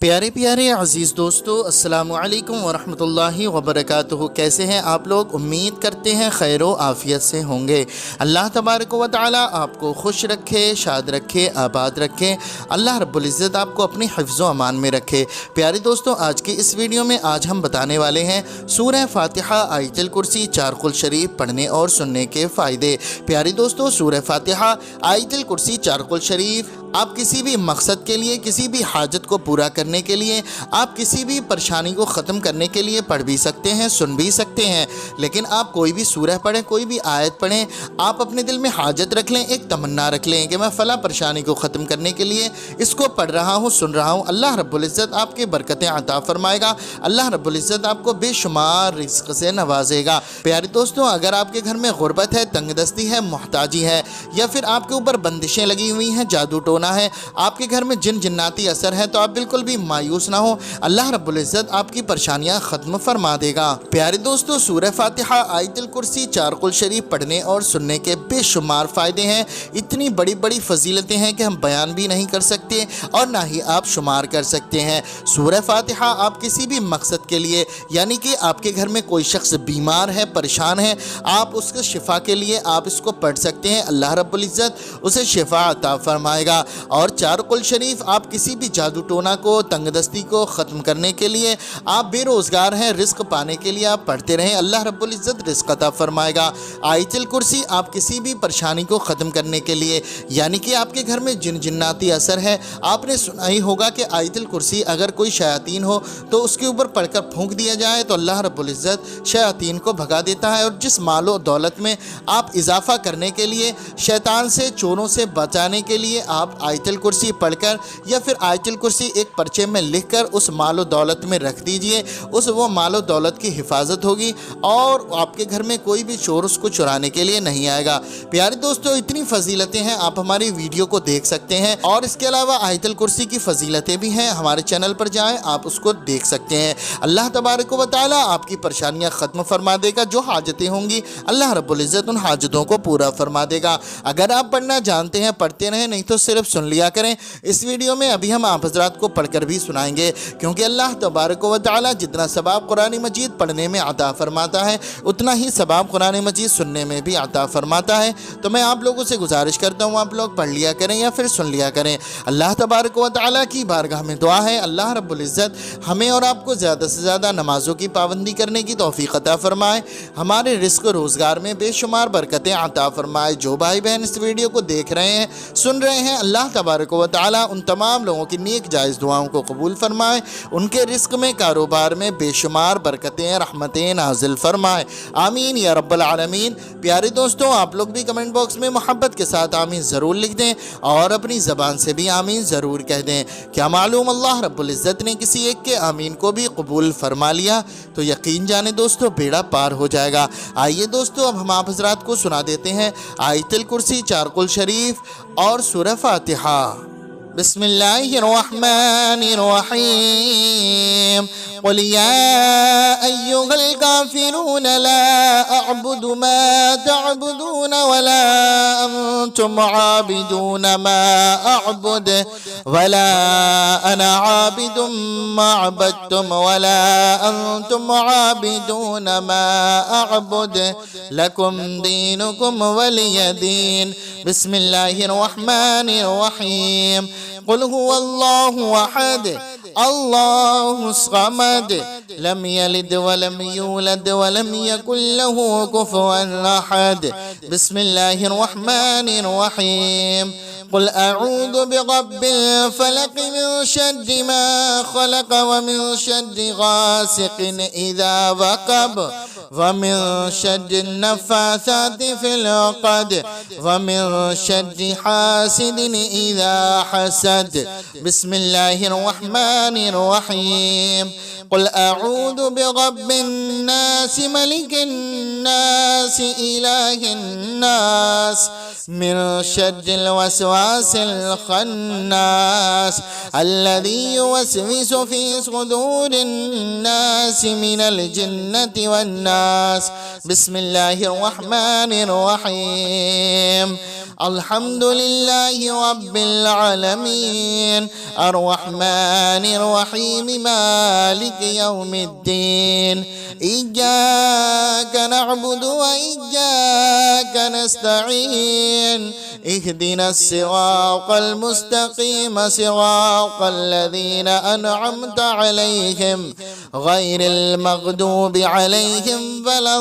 प्यारे प्यारे अज़ीज़ दोस्तों, अस्सलामु अलैकुम वरहमतुल्लाहि वबरकातुहू। कैसे हैं आप लोग? उम्मीद करते हैं खैर व आफ़ियत से होंगे। अल्लाह तबारक व तआला आपको खुश रखे, शाद रखे, आबाद रखे। अल्लाह रब्बुल इज़्ज़त आपको अपनी हिफ्ज़ व अमान में रखे। प्यारे दोस्तों, आज की इस वीडियो में आज हम बताने वाले हैं सूरह फ़ातिहा, आयतुल कुर्सी, चारकुल शरीफ पढ़ने और सुनने के फ़ायदे। प्यारे दोस्तों, सूरह फ़ातिहा, आयतुल कुर्सी, चारकुल शरीफ आप किसी भी मकसद के लिए, किसी भी हाजत को पूरा करने के लिए, आप किसी भी परेशानी को ख़त्म करने के लिए पढ़ भी सकते हैं, सुन भी सकते हैं। लेकिन आप कोई भी सूरह पढ़ें, कोई भी आयत पढ़ें, आप अपने दिल में हाजत रख लें, एक तमन्ना रख लें कि मैं फ़ला परेशानी को ख़त्म करने के लिए इसको पढ़ रहा हूँ, सुन रहा हूँ। अल्लाह रब्बुल इज़्ज़त आपके बरकतें अता फ़रमाएगा। अल्लाह रब्बुल इज़्ज़त आपको बेशुमार रिज़्क़ से नवाजेगा। प्यारे दोस्तों, अगर आपके घर में गुरबत है, तंगदस्ती है, मोहताजी है, या फिर आपके ऊपर बंदिशें लगी हुई हैं, जादू टोना है, आपके घर में जिन जिन्नाती असर है, तो आप बिल्कुल भी मायूस ना हो। अल्लाह रब्बुल इज़्ज़त आपकी परेशानियां ख़त्म फरमा देगा। प्यारे दोस्तों, सूरह फ़ातिहा, आयतुल कुर्सी, चारकुल शरीफ पढ़ने और सुनने के बेशुमार फ़ायदे हैं। इतनी बड़ी बड़ी फजीलतें हैं कि हम बयान भी नहीं कर सकते और ना ही आप शुमार कर सकते हैं। सूरह फ़ातिहा आप किसी भी मकसद के लिए, यानी कि आपके घर में कोई शख्स बीमार है, परेशान है, आप उसके शिफा के लिए आप इसको पढ़ सकते हैं। अल्लाह रब्बुल इज़्ज़त उसे शिफा अता फरमाएगा। और चारकुल शरीफ आप किसी भी जादू टोना को, तंगदस्ती को ख़त्म करने के लिए, आप बेरोज़गार हैं, रिस्क पाने के लिए आप पढ़ते रहें, अल्लाह रब्बुल इज़्ज़त रिस्क अता फरमाएगा। आयतुल कुर्सी आप किसी भी परेशानी को ख़त्म करने के लिए, यानी कि आपके घर में जिन जिन्नाती असर है, आपने सुना ही होगा कि आयतुल कुर्सी अगर कोई शयातीन हो तो उसके ऊपर पढ़कर फूंक दिया जाए तो अल्लाह रब्बुल इज़्ज़त शयातीन को भगा देता है। और जिस मालो दौलत में आप इजाफ़ा करने के लिए, शैतान से, चोरों से बचाने के लिए आप आयतुल कुर्सी पढ़कर या फिर आयतुल कुर्सी एक पर्चे में लिखकर उस मालो दौलत में रख दीजिए। वो मालो दौलत की हिफाजत होगी और आपके घर में कोई भी चोर उसको चुराने के लिए नहीं आएगा। प्यारे दोस्तों, इतनी फजीलतें हैं, आप हमारी वीडियो को देख सकते हैं। और इसके अलावा आयतुल कुर्सी की फजीलतें भी हैं, हमारे चैनल पर जाएँ, आप उसको देख सकते हैं। अल्लाह तबारक व तआला आपकी परेशानियाँ ख़त्म फरमा देगा। जो हाजतें होंगी अल्लाह रब्बुल इज़्ज़त उन हाजतों को पूरा फरमा देगा। अगर आप पढ़ना जानते हैं पढ़ते रहें, नहीं तो सिर्फ सुन लिया करें। इस वीडियो में अभी हम आप हज़रात को पढ़कर भी सुनाएंगे, क्योंकि अल्लाह तबारक व तआला जितना सवाब कुरान मजीद पढ़ने में अता फरमाता है, उतना ही सवाब कुरान मजीद सुनने में भी अता फरमाता है। तो मैं आप लोगों से गुजारिश करता हूँ, आप लोग पढ़ लिया करें या फिर सुन लिया करें। अल्लाह तबारक व तआला की बारगाह में दुआ है, अल्लाह रब्बुल इज़्ज़त हमें और आपको ज़्यादा से ज़्यादा नमाज़ों की पाबंदी करने की तौफ़ीक़ अता फरमाए, हमारे रिज़्क़ रोज़गार में बेशुमार बरकतें अता फरमाए। जो भाई बहन इस वीडियो को देख रहे हैं, सुन रहे हैं, अल्लाह तबारक व तआला उन तमाम लोगों की नेक जायज़ दुआओं को कबूल फरमाए, उनके रिस्क में, कारोबार में बेशुमार बरकतें, रहमतें नाजिल फरमाए। आमीन या रब्बल आलमीन। प्यारे दोस्तों, आप लोग भी कमेंट बॉक्स में मोहब्बत के साथ आमीन ज़रूर लिख दें और अपनी ज़बान से भी आमीन ज़रूर कह दें। क्या मालूम अल्लाह रब्बुल इज़्ज़त ने किसी एक के आमीन को भी कबूल फरमा लिया तो यकीन जाने दोस्तों बेड़ा पार हो जाएगा। आइए दोस्तों, अब हम आप हज़रात को सुना देते हैं आयतुल कुर्सी, चारकुल शरीफ और सूरह फ़ातिहा। बिस्मिल्लाहिर्रहमानिर्रहीम। क़ुल या अय्युहल काफ़िरून ला अअबुदु मा तअबुदून वला अंतुम आबिदून मा अअबुद वला अना आबिदुम मा अबदतुम वला अंतुम आबिदून मा अअबुद लकुम दीनुकुम वलिय दीन। बिस्मिल्लाहिर्रहमानिर्रहीम। क़ुल हुवल्लाहु अहद अल्लाहुस समद लम यलिद वलम यूलद वलम यकुल लहू कुफुवन अहद। बिस्मिल्लाहिर्रहमानिर्रहीम। क़ुल अऊज़ु बिरब्बिल फ़लक़ मिन शर्रि मा ख़लक़ व मिन शर्रि गासिक़िन इज़ा वक़ब व मिन शर्रि नफ़्फ़ासाति फ़िल उक़द व मिन शर्रि हासिदिन इज़ा हसद। बिस्मिल्लाहिर्रहमानिर्रहीम। क़ुल अऊज़ु बिरब्बिन नास मलिकिन नास इलाहिन नास मिन शर्रिल वस्वासिल खन्नास अल्लज़ी युवस्विसु फ़ी सुदूरिन नास मिनल जिन्नति वन्नास। बिस्मिल्लाहिर्रहमानिर्रहीम। الحمد لله رب العالمين الرحمن الرحيم مالك يوم الدين إياك نعبد وإياك نستعين اهدنا الصراط المستقيم صراط الذين أنعمت عليهم غير المغضوب عليهم ولا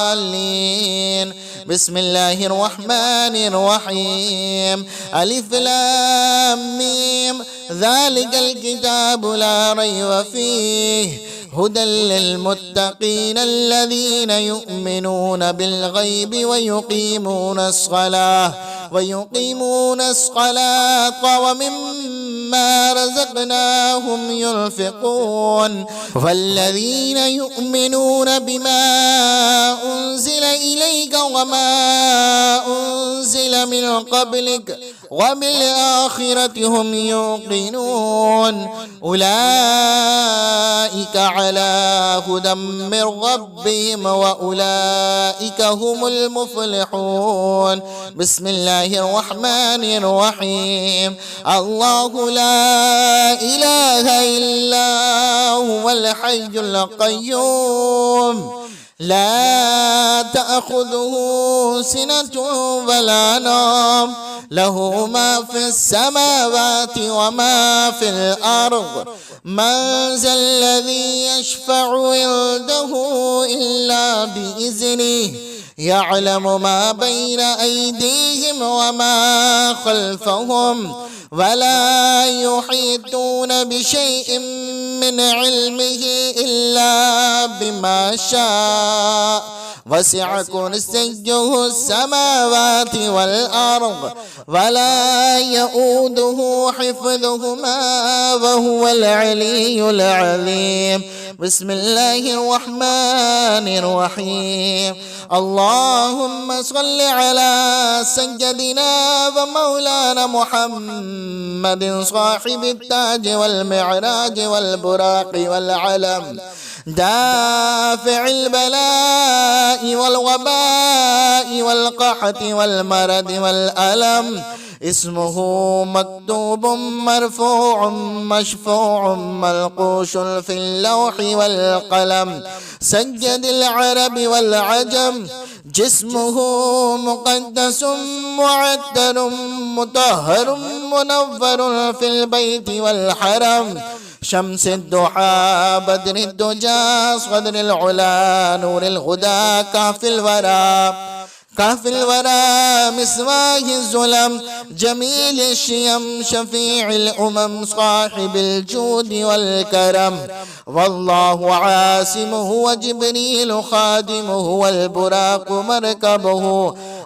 الضالين. بسم الله الرحمن الرحيم ألف لام ميم ذلك الكتاب لا ريب فيه هدى للمتقين الذين يؤمنون بالغيب ويقيمون الصلاة ومما رزقناهم ينفقون والذين يؤمنون بما أنزل إليك وما أنزل من قبلك وبالآخرة هم يوقنون أولئك على هدى من ربهم وأولئك هم المفلحون. بسم الله الرحمن الرحيم الله لا إله إلا هو الحي القيوم لا تأخذه سنة ولا نوم له ما في السماوات وما في الأرض من ذا الذي يشفع عنده إلا بإذنه يعلم ما بين أيديهم وما خلفهم ولا يحيطون بشيء من علمه إلا بما شاء وسع كرسيه السماوات والأرض ولا يؤوده حفظهما وهو العلي العظيم. بسم الله الرحمن الرحيم اللهم صل على سيدنا ومولانا محمد صاحب التاج والمعراج والبراق والعلم دافع البلاء والوباء والقحط والمرض والألم اسمه مكتوب مرفوع مشفوع منقوش في اللوح والقلم سيد العرب والعجم جسمه مقدس معتر مطهر منور في البيت والحرم شمس الضحى بدر الدجى صدر العلا نور الهدى كهف الورى مصباح الظلم جميل الشيم شفيع الأمم صاحب الجود والكرم والله عاصمه وجبريل خادمه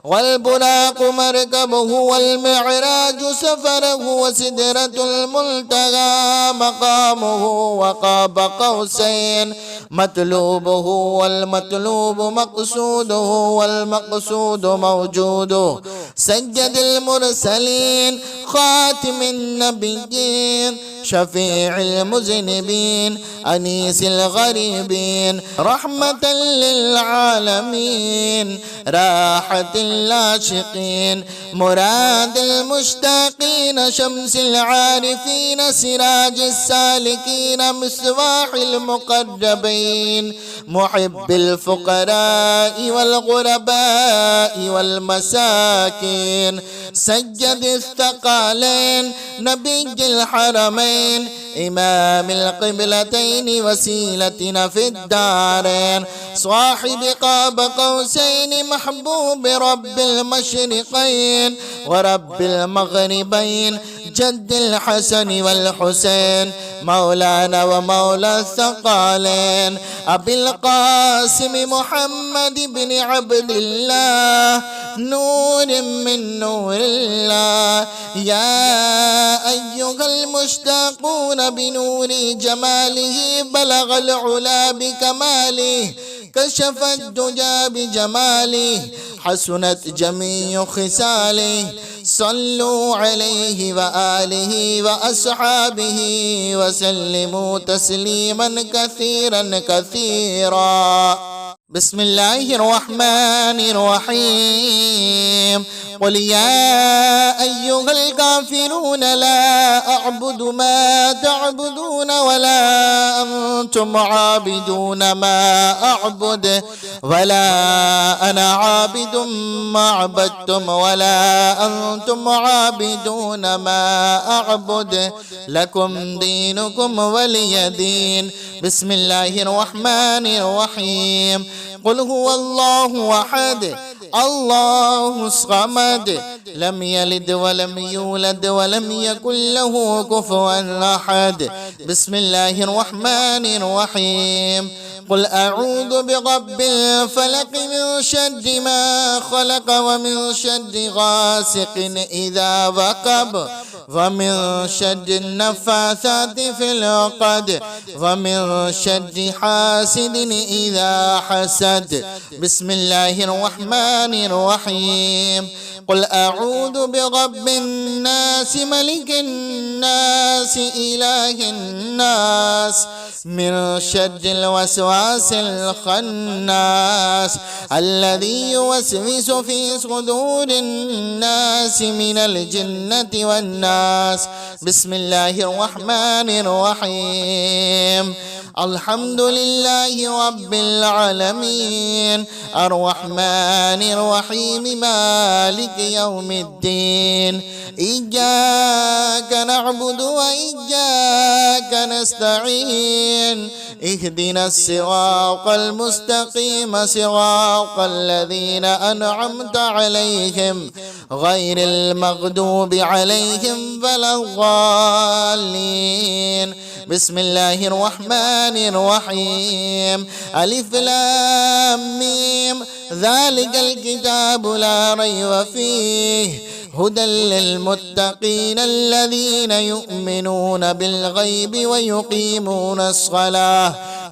والبراق مركبه والمعراج سفره وسدرة المنتهى مقامه وقاب قوسين مطلوبه والمطلوب مقصوده والمقصود موجوده سيد المرسلين خاتم النبيين شفيع المذنبين أنيس الغريبين رحمة للعالمين راحة العاشقين مراد المشتاقين شمس العارفين سراج السالكين مصباح المقربين محب الفقراء والغرباء والمساكين سيد الثقلين نبي الحرمين إمام القبلتين وسيلتنا في الدارين صاحب قاب قوسين محبوب رب المشرقين ورب المغربين جد الحسن والحسين مولانا ومولى الثقلين أبي القاسم محمد بن عبد الله نور من نور الله يا أيها المشتاقون بنور جماله بلغ العلا بكماله كشف الدجى بجماله حسنت جميع خصاله صلوا عليه وآله وأصحابه وسلموا تسليما كثيرا كثيرا. بسم الله الرحمن الرحيم قل يا أيها الكافرون لا أعبد ما تعبدون ولا أنتم عابدون ما أعبد ولا أنا عابد ما عبدتم ولا أنتم عابدون ما أعبد لكم دينكم ولي دين. بسم الله الرحمن الرحيم قل هو الله أحد الله الصمد لم يلد ولم يولد ولم يكن له كفوا أحد. بسم الله الرحمن الرحيم قل أعوذ برب الفلق من شر ما خلق ومن شر غاسق إذا وقب ومن شر النفاثات في العقد ومن شر حاسد إذا حسد. بسم الله الرحمن الرحيم قل أعوذ برب الناس ملك الناس إله الناس من شر الوسواس الخناس الذي يوسوس في صدور الناس من الجنة والناس. بسم الله الرحمن الرحيم الحمد لله رب العالمين الرحمن الرحيم مالك يوم الدين إياك نعبد وإياك نستعين اهدنا الصراط المستقيم صراط الذين أنعمت عليهم غير المغضوب عليهم ولا الضالين. بسم الله الرحمن الرحيم ألف لام ميم ذلك الكتاب لا ريب فيه هدى للمتقين الذين يؤمنون بالغيب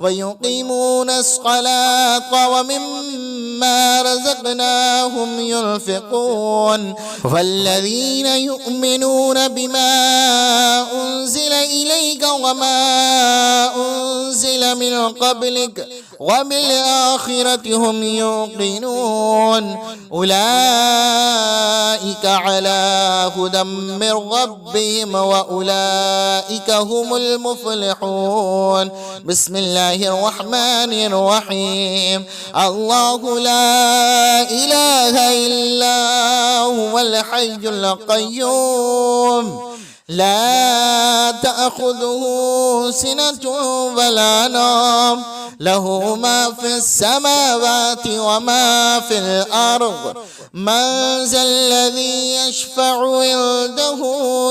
ويقيمون الصلاة ومما رزقناهم ينفقون والذين يؤمنون بما أنزل إليك وما أنزل من قبلك وبالآخرة هم يوقنون أولئك على هدى من ربهم وأولئك هم المفلحون. بسم الله الرحمن الرحيم الله لا إله إلا هو الحي القيوم لا تأخذه سنة ولا نوم له ما في السماوات وما في الأرض من ذا الذي يشفع عنده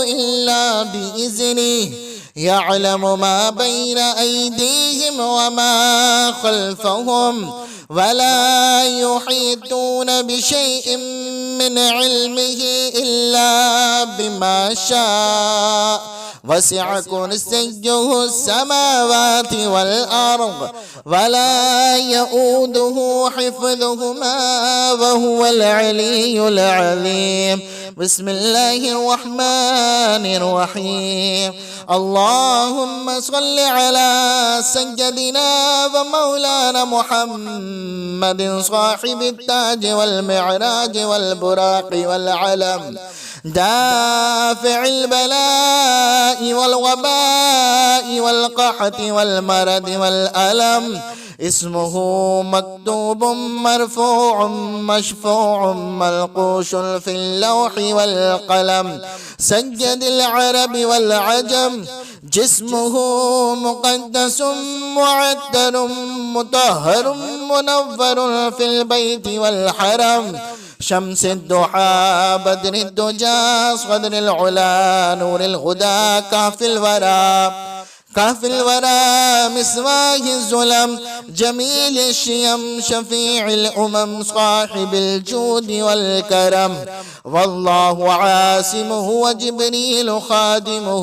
إلا بإذنه يعلم ما بين أيديهم وما خلفهم ولا يحيطون بشيء من علمه إلا بما شاء وسع كرسيه السماوات والأرض ولا يؤوده حفظهما وهو العلي العظيم. بسم الله الرحمن الرحيم اللهم صل على سيدنا ومولانا محمد صاحب التاج والمعراج والبراق والعلم دافع البلاء والوباء والقحط والمرض والألم اسمه مكتوب مرفوع مشفوع منقوش في اللوح والقلم سيد العرب والعجم جسمه مقدس معتر مطهر منور في البيت والحرم شمس الضحى بدر الدجى صدر العلا نور الهدى كهف الورى مسواه الظلم جميل الشيم شفيع الأمم صاحب الجود والكرم والله عاصمه وجبريل خادمه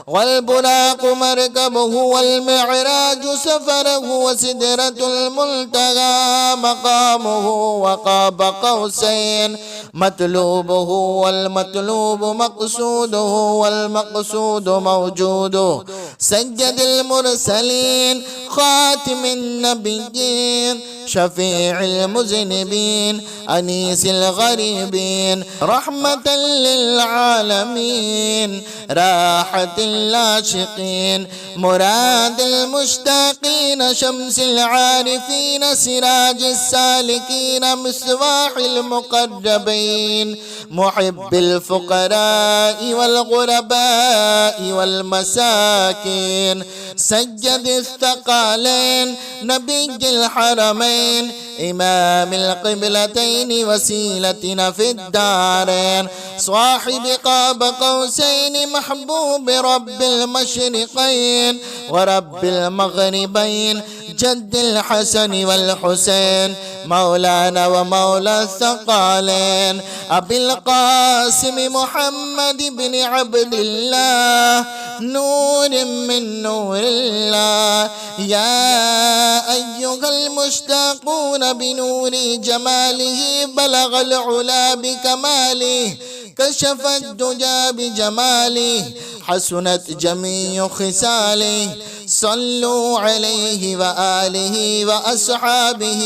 والبراق مركبه والمعراج سفره وسدرة المنتهى مقامه وقاب قوسين مطلوبه والمطلوب مقصوده والمقصود موجوده سيد المرسلين خاتم النبيين شفيع المذنبين أنيس الغريبين رحمة للعالمين راحة العاشقين مراد المشتاقين شمس العارفين سراج السالكين مصباح المقربين محب الفقراء والغرباء والمساكين سيد الثقلين نبي الحرمين إمام القبلتين وسيلتنا في الدارين صاحب قاب قوسين محبوب رب المشرقين ورب المغربين جد الحسن والحسين مولانا ومولى الثقلين أبي القاسم محمد بن عبد الله نور من نور الله يا أيها المشتاقون بنور جماله بلغ العلا بكماله كشف الدجى بجماله حسنت جميع خصاله صلوا عليه وآله وأصحابه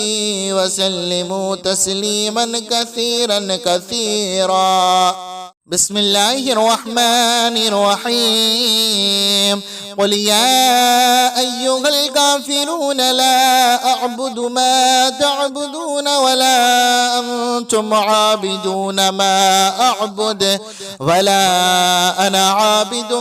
وسلموا تسليما كثيرا كثيرا. بسم الله الرحمن الرحيم. قل يا أيها الكافرون لا أعبد ما تعبدون ولا أنتم عابدون ما أعبد ولا أنا عابد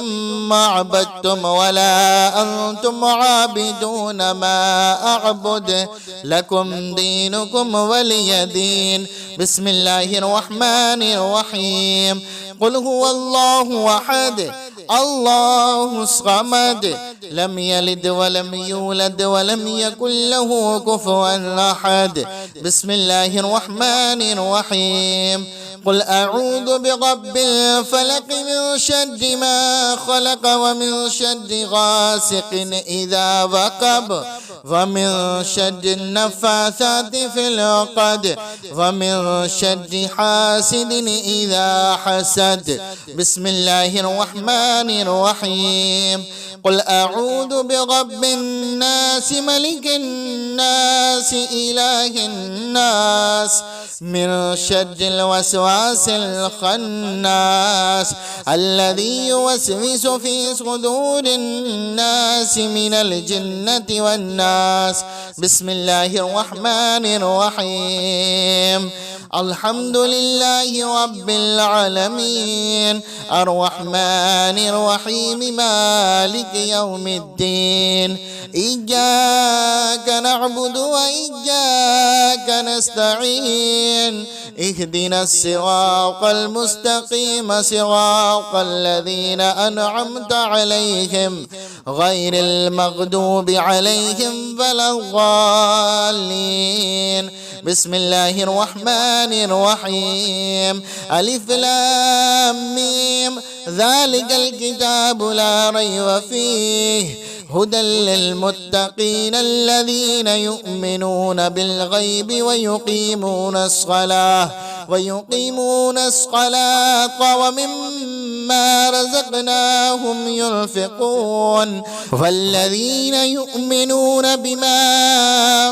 ما عبدتم ولا أنتم عابدون ما أعبد لكم دينكم ولي دين. بسم الله الرحمن الرحيم. قل هو الله أحد الله الصمد لم يلد ولم يولد ولم يكن له كفوا أحد. بسم الله الرحمن الرحيم. قل أعوذ برب الفلق من شر ما خلق ومن شر غاسق إذا وقب ومن شر النفاثات في العقد ومن شر حاسد إذا حسد. بسم الله الرحمن الرحيم. قل أعوذ برب الناس ملك الناس إله الناس من شر الوسواس الخناس الذي يوسوس في صدور الناس من الجنة والناس. بسم الله الرحمن الرحيم. الحمد لله رب العالمين الرحمن الرحيم مالك يوم الدين إياك نعبد وإياك نستعين اهدنا الصراط المستقيم صراط الذين أنعمت عليهم غير المغضوب عليهم ولا الضالين. بسم الله الرحمن الرحيم. ألف لام ميم ذلك الكتاب لا ريب فيه هدى للمتقين الذين يؤمنون بالغيب ويقيمون الصلاة ومما رزقناهم ينفقون والذين يؤمنون بما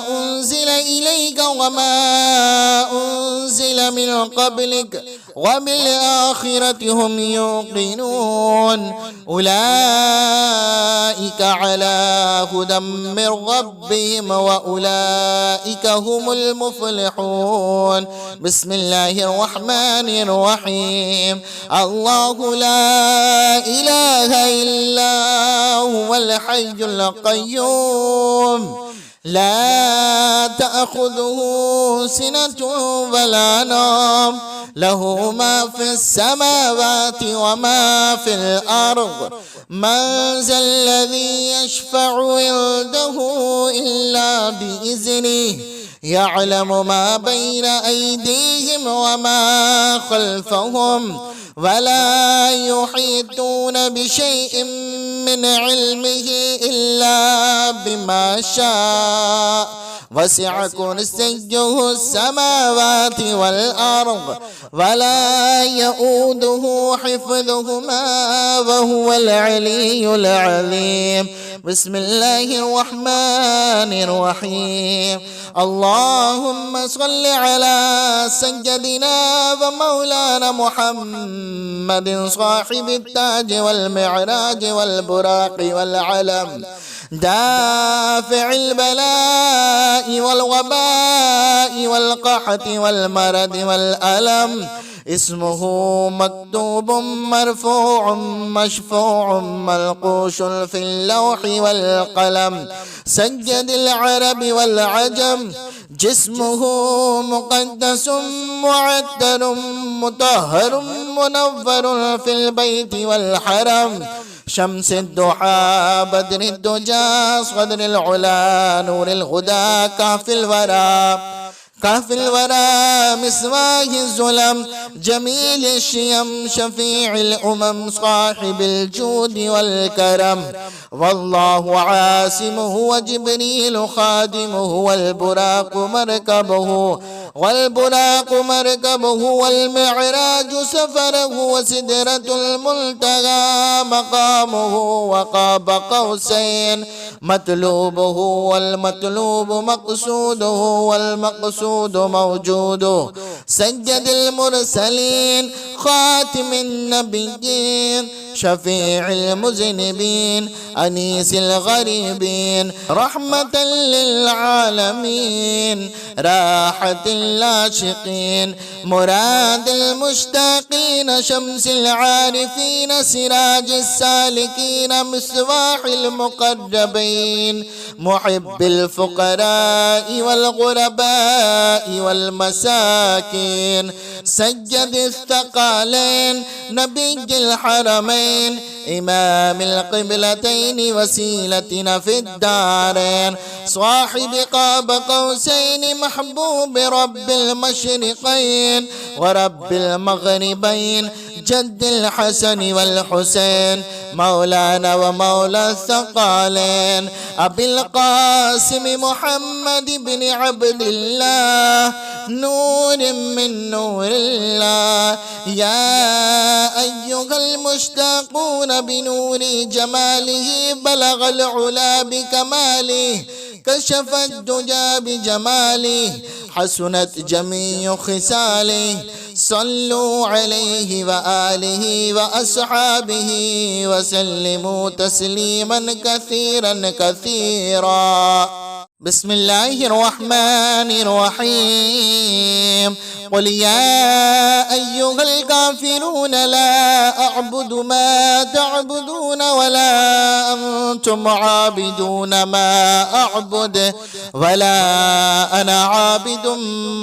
أنزل إليك وما أنزل من قبلك وبالآخرة هم يوقنون أولئك على هدى من ربهم وأولئك هم المفلحون. بسم الله الرحمن الرحيم. الله لا إله إلا هو الحي القيوم لا تأخذه سنة ولا نوم له ما في السماوات وما في الأرض من ذا الذي يشفع عنده إلا بإذنه يعلم ما بين أيديهم وما خلفهم ولا يحيطون بشيء من علمه إلا بما شاء وسع كرسيه السماوات والأرض ولا يؤوده حفظهما وهو العلي العظيم. بسم الله الرحمن الرحيم. اللهم صل على سيدنا ومولانا محمد صاحب التاج والمعراج والبراق والعلم، دافع البلاء والوباء والقحط والمرض والألم. اسمه مكتوب مرفوع مشفوع منقوش في اللوح والقلم، سيد العرب والعجم. جسمه مقدس معتر مطهر منور في البيت والحرم، شمس الضحى بدر الدجى صدر العلا نور الهدى كهف الورى مصباح الظلم، جميل الشيم شفيع الأمم صاحب الجود والكرم. والله عاصمه وجبريل خادمه والبراق مركبه والمعراج سفره وسدرة المنتهى مقامه وقاب قوسين مطلوبه والمطلوب مقصوده والمقصود موجوده. سيد المرسلين خاتم النبيين شفيع المذنبين أنيس الغريبين رحمة للعالمين راحة العاشقين مراد المشتاقين شمس العارفين سراج السالكين مصباح المقربين محب الفقراء والغرباء والمساكين سيد الثقلين نبي الحرمين إمام القبلتين وسيلتنا في الدارين صاحب قاب قوسين محبوب رب المشرقين ورب المغربين جد الحسن والحسين مولانا ومولى الثقلين أبي القاسم محمد بن عبد الله نور من نور الله. يا أيها المشتاقون بنور جماله بلغ العلا بكماله كشف الدجى بجماله حسنت جميع خصاله صلوا عليه وآله وأصحابه وسلموا تسليما كثيرا كثيرا. بسم الله الرحمن الرحيم. قل يا أيها الكافرون لا أعبد ما تعبدون ولا أنتم عابدون ما أعبد ولا أنا عابد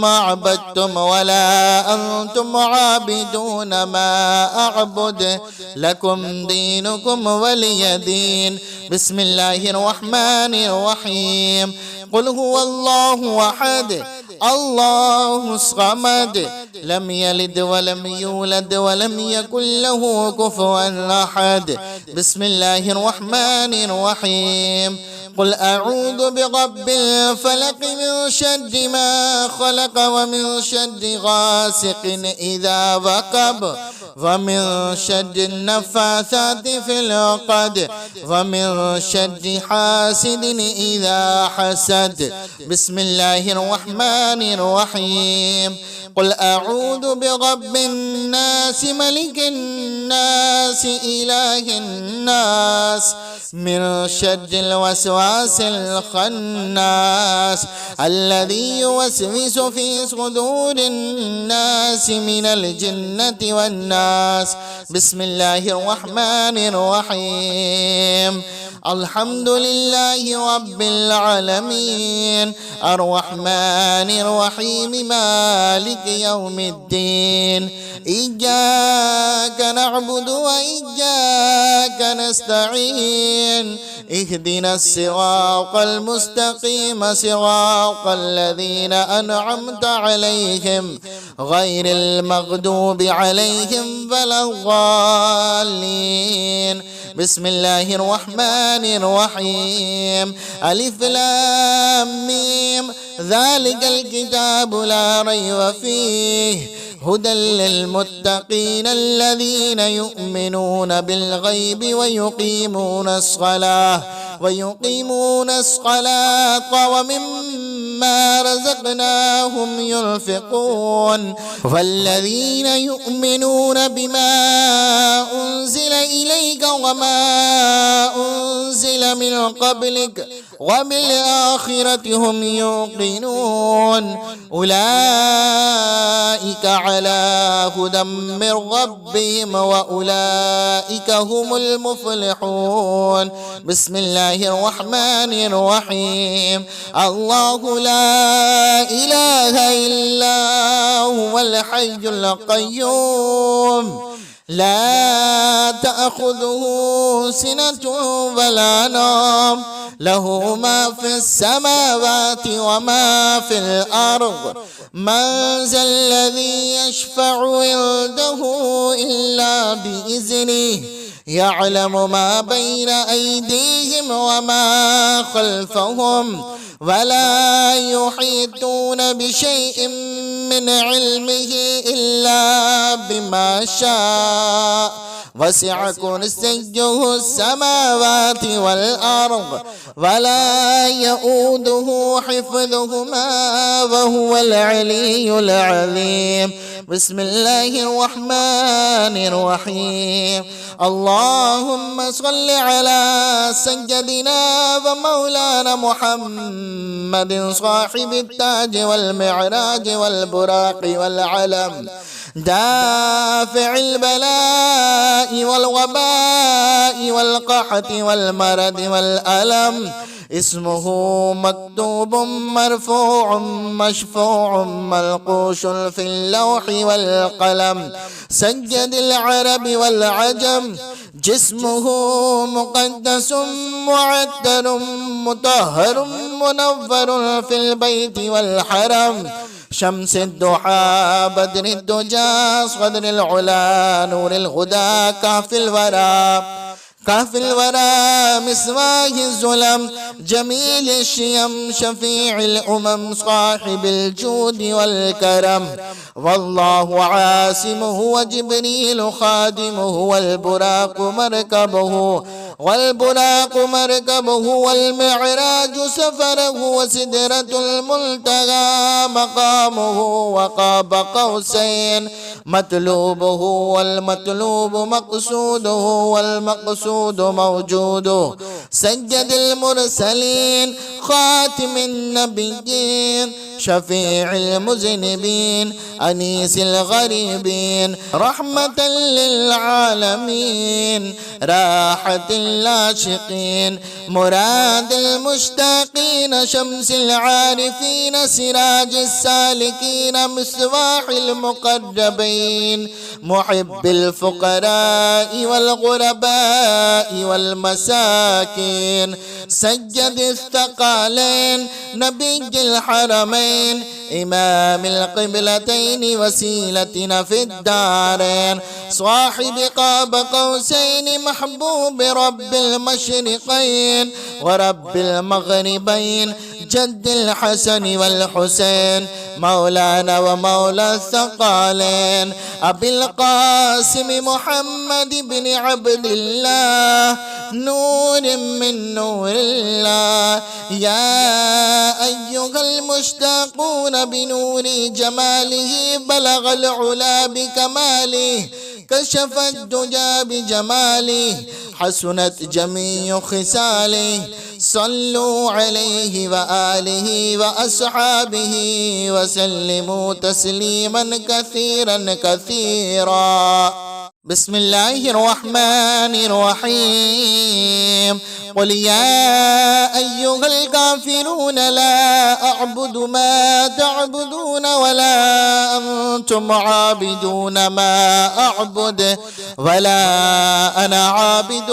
ما عبدتم ولا أنتم عابدون ما أعبد لكم دينكم ولي دين. بسم الله الرحمن الرحيم. قل هو الله أحد الله الصمد لم يلد ولم يولد ولم يكن له كفوا أحد. بسم الله الرحمن الرحيم. قل أعوذ برب الفلق من شر ما خلق ومن شر غاسق إذا وقب ومن شر النفاثات في العقد ومن شر حاسد إذا حسد. بسم الله الرحمن الرحيم. قل أعوذ برب الناس ملك الناس إله الناس من شر الوسواس الخناس الذي يوسوس في صدور الناس من الجنة والناس. بسم الله الرحمن الرحيم. الحمد لله رب العالمين الرحمن الرحيم مالك يوم الدين إياك نعبد وإياك نستعين اهدنا الصراط المستقيم صراط الذين أنعمت عليهم غير المغضوب عليهم ولا الضالين. بسم الله الرحمن الرحيم. ألف لام ميم ذلك الكتاب لا ريب فيه هدى للمتقين الذين يؤمنون بالغيب ويقيمون الصلاة ومما رزقناهم ينفقون. والذين يؤمنون بما أنزل إليك وما أنزل من قبلك وبالآخرة هم يوقنون. أولئك على هدى من ربهم وأولئك هم المفلحون. بسم الله الرحمن الرحيم. الله لا إله إلا هو الحي القيوم لا تأخذه سنة ولا نوم له ما في السماوات وما في الأرض. من ذا الذي يشفع عنده إلا بإذنه يعلم ما بين أيديهم وما خلفهم ولا يحيطون بشيء من علمه إلا بما شاء. وسع كرسيه السماوات والأرض ولا يؤوده حفظهما وهو العلي العظيم. بسم الله الرحمن الرحيم. اللهم صل على سيدنا ومولانا محمد صاحب التاج والمعراج والبراق والعلم دافع البلاء والوباء والقحط والمرض والألم. اسمه مكتوب مرفوع مشفوع منقوش في اللوح والقلم. سيد العرب والعجم جسمه مقدس معتر مطهر منور في البيت والحرم. شمس الضحى بدر الدجى صدر العلا نور الهدى كهف الورى مصباح الظلم جميل الشيم شفيع الأمم صاحب الجود والكرم. والله عاصمه وجبريل خادمه والبراق مركبه والمعراج سفره وسدرة المنتهى مقامه وقاب قوسين مطلوبه والمطلوب مقصوده والمقصود موجوده. سيد المرسلين خاتم النبيين شفيع المذنبين أنيس الغريبين رحمة للعالمين راحة العاشقين مراد المشتاقين شمس العارفين سراج السالكين مصباح المقربين محب الفقراء والغرباء والمساكين. سيد الثقلين نبي الحرمين إمام القبلتين وسيلتنا في الدارين صاحب قاب قوسين محبوب رب المشرقين ورب المغربين جد الحسن والحسين مولانا ومولى الثقلين أبي القاسم محمد بن عبد الله نور من نور الله. يا أيها المشتاقون بنور جماله بلغ العلا بكماله كشف الدجى بجماله حسنت جميع خصاله. صلوا عليه وآله وأصحابه وسلموا تسليما كثيرا كثيرا. بسم الله الرحمن الرحيم قل يا أيها الكافرون لا أعبد ما تعبدون ولا أنتم عابدون ما أعبد ولا أنا عابد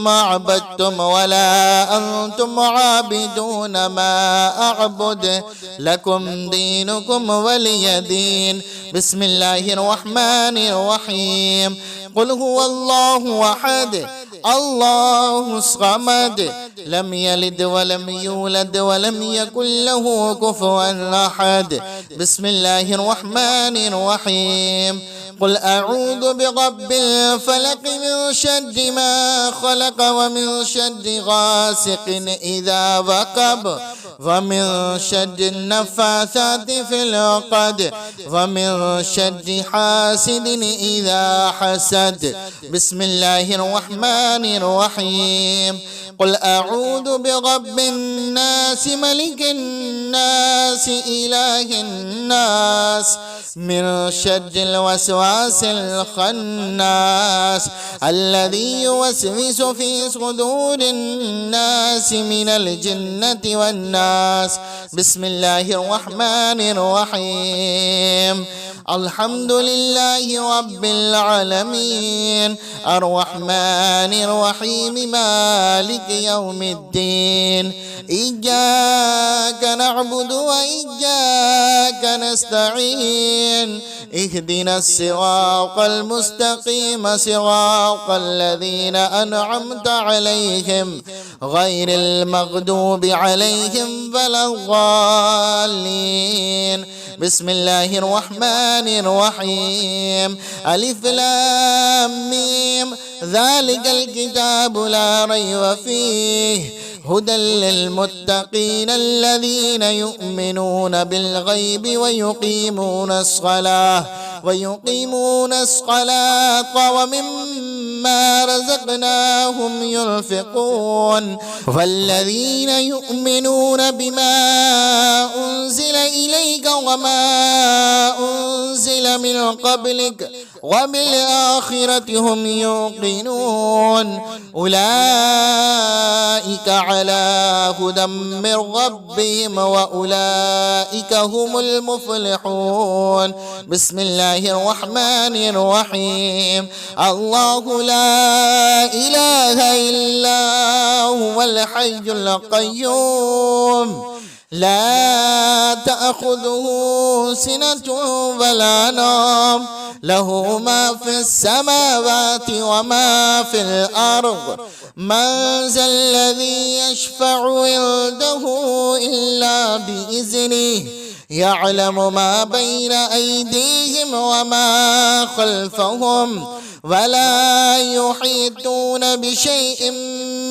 ما عبدتم ولا أنتم عابدون ما أعبد لكم دينكم ولي دين. بسم الله الرحمن الرحيم قل هو الله أحد الله الصمد لم يلد ولم يولد ولم يكن له كفوا أحد. بسم الله الرحمن الرحيم قل أعوذ برب الفلق من شر ما خلق ومن شر غاسق إذا وقب ومن شر النفاثات في العقد ومن شر حاسد إذا حسد. بسم الله الرحمن الرحيم قل أعوذ برب الناس ملك الناس إله الناس من شر الوسواس الخناس الذي يوسوس في صدور الناس من الجنة والناس. بسم الله الرحمن الرحيم الحمد لله رب العالمين الرحمن الرحيم مالك يوم الدين إياك نعبد وإياك نستعين اهدنا الصراط المستقيم صراط الذين أنعمت عليهم غير المغضوب عليهم ولا الضالين. بسم الله الرحمن الرحيم ألف لام ميم ذلك الكتاب لا ريب فيه هدى للمتقين الذين يؤمنون بالغيب ويقيمون الصلاة ومما رزقناهم ينفقون والذين يؤمنون بما أنزل إليك وما أنزل من قبلك وبالآخرة هم يوقنون أولئك على هدى من ربهم وأولئك هم المفلحون. بسم الله الرحمن الرحيم الله لا إله إلا هو الحي القيوم لا تأخذه سنة ولا نوم له ما في السماوات وما في الأرض من ذا الذي يشفع عنده إلا بإذنه يعلم ما بين أيديهم وما خلفهم ولا يحيطون بشيء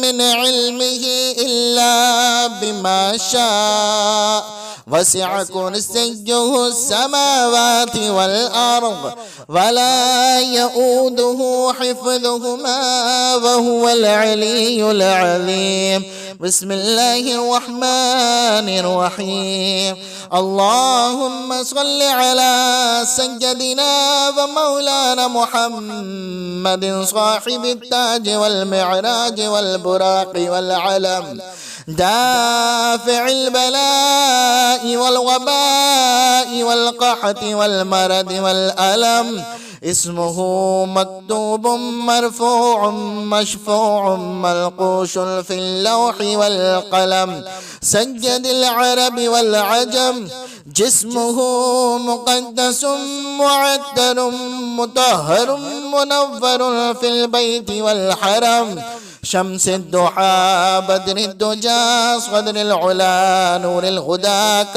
من علمه إلا بما شاء وسع كرسيه السماوات والأرض ولا يؤوده حفظهما وهو العلي العظيم. بسم الله الرحمن الرحيم اللهم صل على سيدنا ومولانا محمد صاحب التاج والمعراج والبراق والعلم دافع البلاء والوباء والقحط والمرض والألم اسمه مكتوب مرفوع مشفوع منقوش في اللوح والقلم سيد العرب والعجم جسمه مقدس معتر مطهر منور في البيت والحرم شمس الضحى بدر الدجى صدر العلا نور الهدى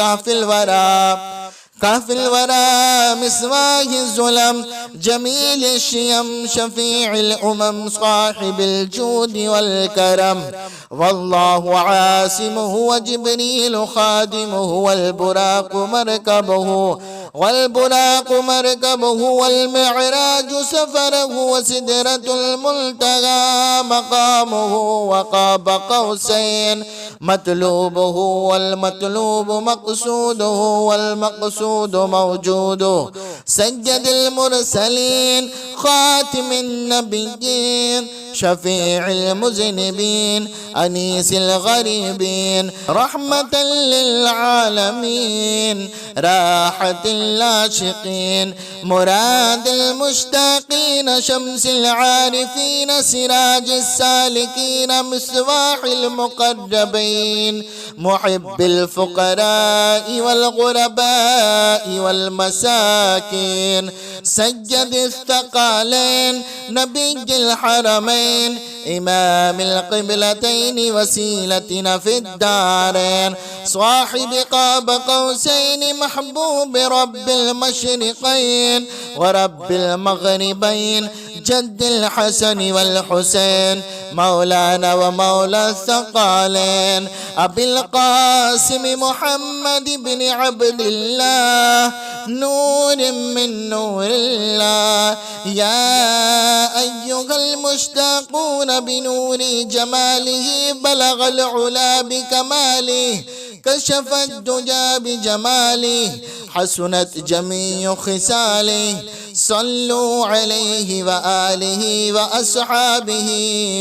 كهف الورى مسواه الظلم جميل الشيم شفيع الأمم صاحب الجود والكرم والله عاصمه وجبريل خادمه والبراق مركبه والبراق مركبه والمعراج سفره وسدرة المنتهى مقامه وقاب قوسين مطلوبه والمطلوب مقصوده والمقصود موجوده سيد المرسلين خاتم النبيين شفيع المذنبين أنيس الغريبين رحمة للعالمين راحة العاشقين مراد المشتاقين شمس العارفين سراج السالكين مصباح المقربين محب الفقراء والغرباء والمساكين سيد الثقلين نبي الحرمين إمام القبلتين وسيلتنا في الدارين صاحب قاب قوسين محبوب رب المشرقين ورب المغربين جد الحسن والحسين مولانا ومولى الثقلين أبي القاسم محمد بن عبد الله نور من نور الله يا أيها المشتاقون بنور جماله بلغ العلا بكماله كشف الدجى بجماله حسنت جميع خصاله صلوا عليه وآله وأصحابه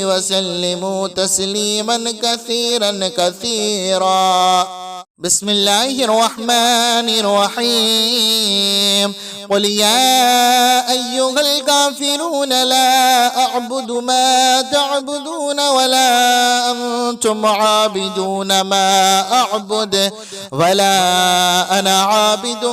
وسلموا تسليما كثيرا كثيرا. بسم الله الرحمن الرحيم. قل يا أيها الكافرون لا أعبد ما تعبدون ولا أنتم عابدون ما أعبد ولا أنا عابد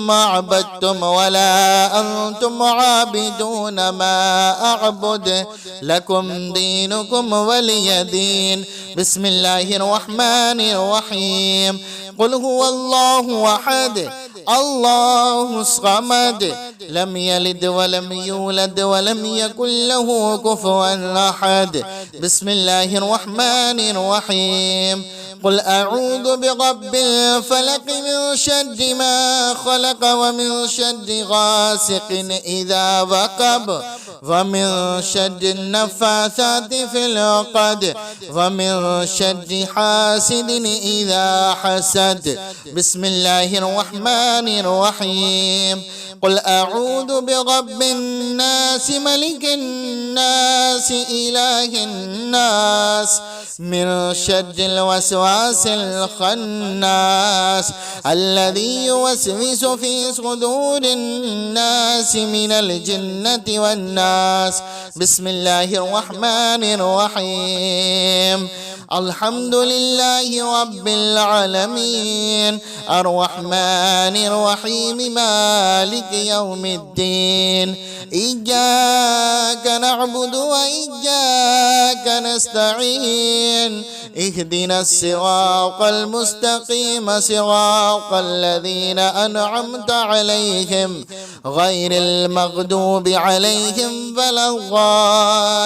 ما عبدتم ولا أنتم عابدون ما أعبد لكم دينكم ولي دين. بسم الله الرحمن الرحيم. قل هو الله أحد الله الصمد لم يلد ولم يولد ولم يكن له كفوا أحد. بسم الله الرحمن الرحيم. قل أعوذ برب الفلق من شر ما خلق ومن شر غاسق إذا وقب ومن شر النفاثات في العقد ومن شر حاسد إذا حسد. بسم الله الرحمن الرحيم. قل أعوذ برب الناس ملك الناس إله الناس من شر الوسواس الخناس الذي يوسوس في صدور الناس من الجنة والناس. بسم الله الرحمن الرحيم. الحمد لله رب العالمين الرحمن الرحيم مالك يوم الدين إياك نعبد وإياك نستعين اهدنا الصراط المستقيم صراط الذين أنعمت عليهم غير المغضوب عليهم ولا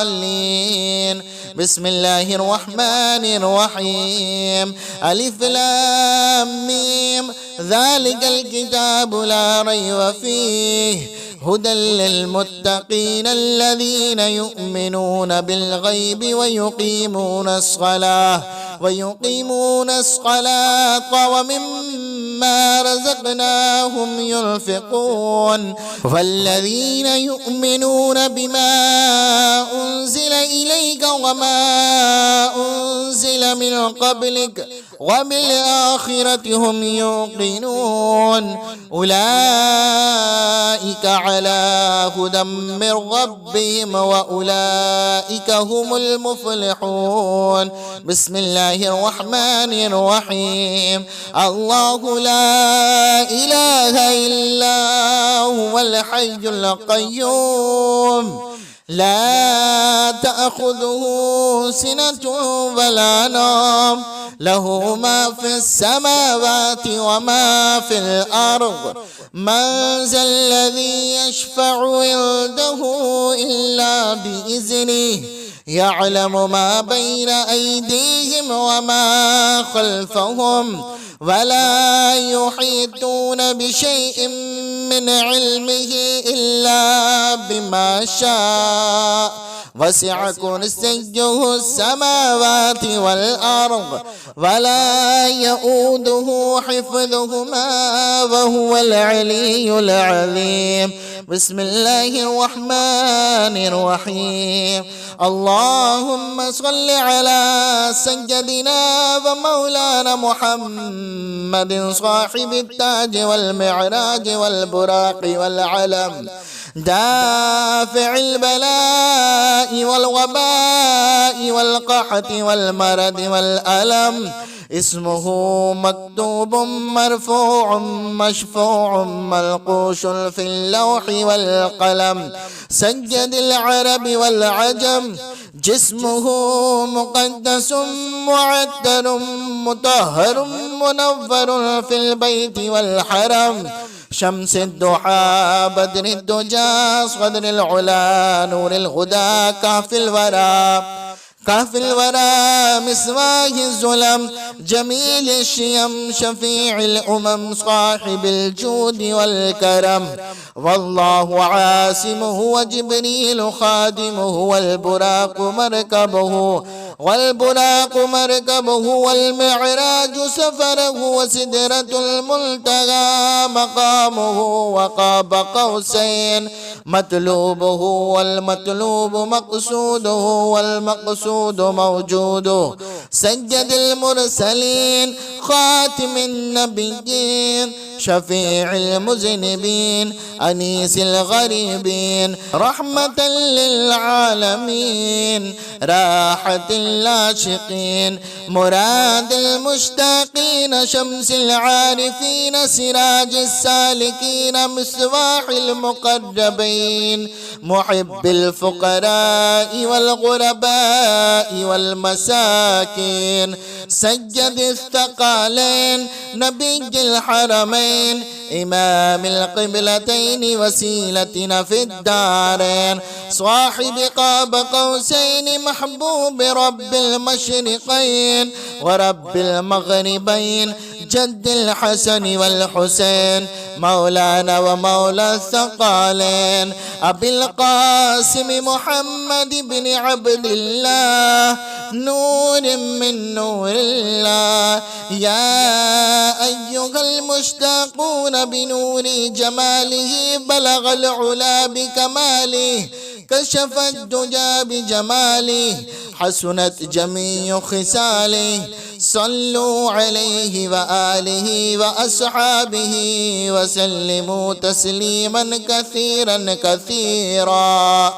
الضالين. بسم الله الرحمن الرحيم. ألف لام ميم ذلك الكتاب لا ريب فيه هدى للمتقين الذين يؤمنون بالغيب ويقيمون الصلاة ومما رزقناهم ينفقون والذين يؤمنون بما أنزل إليك وما أنزل من قبلك وبالآخرة هم يوقنون أولئك على هدى من ربهم وأولئك هم المفلحون. بسم الله الرحمن الرحيم. الله لا إله إلا هو الحي القيوم لا تأخذه سنة ولا نوم له ما في السماوات وما في الأرض من ذا الذي يشفع عنده إلا بإذنه يعلم ما بين أيديهم وما خلفهم ولا يحيطون بشيء من علمه إلا بما شاء وسع كرسيه السماوات والأرض ولا يؤوده حفظهما وهو العلي العظيم. بسم الله الرحمن الرحيم. اللهم صل على سيدنا ومولانا محمد صاحب التاج والمعراج والبراق والعلم دافع البلاء والوباء والقحط والمرض والألم. اسمه مكتوب مرفوع مشفوع منقوش في اللوح والقلم. سيد العرب والعجم. جسمه مقدس معتر مطهر منور في البيت والحرم. شمس الضحى بدر الدجى صدر العلا نور الهدى كهف الورى مصباح الظلم جميل الشيم شفيع الأمم صاحب الجود والكرم. والله عاصمه وجبريل خادمه والبراق مركبه والمعراج سفره وسدرة المنتهى مقامه وقاب قوسين مطلوبه والمطلوب مقصوده والمقصود موجوده. سيد المرسلين خاتم النبيين شفيع المذنبين أنيس الغريبين رحمة للعالمين راحة العاشقين مراد المشتاقين شمس العارفين سراج السالكين مصباح المقربين محب الفقراء والغرباء والمساكين. سيد الثقالين نبي الحرمين إمام القبلتين وسيلتنا في الدارين صاحب قاب قوسين محبوب رب المشرقين ورب المغربين جد الحسن والحسين مولانا ومولى الثقالين أبي القاسم محمد بن عبد الله نور من نور الله. يا أيها المشتاقون بنور جماله بلغ العلا بكماله كشف الدجى بجماله حسنت جميع خصاله. صلوا عليه وآله وأصحابه وسلموا تسليما كثيرا كثيرا.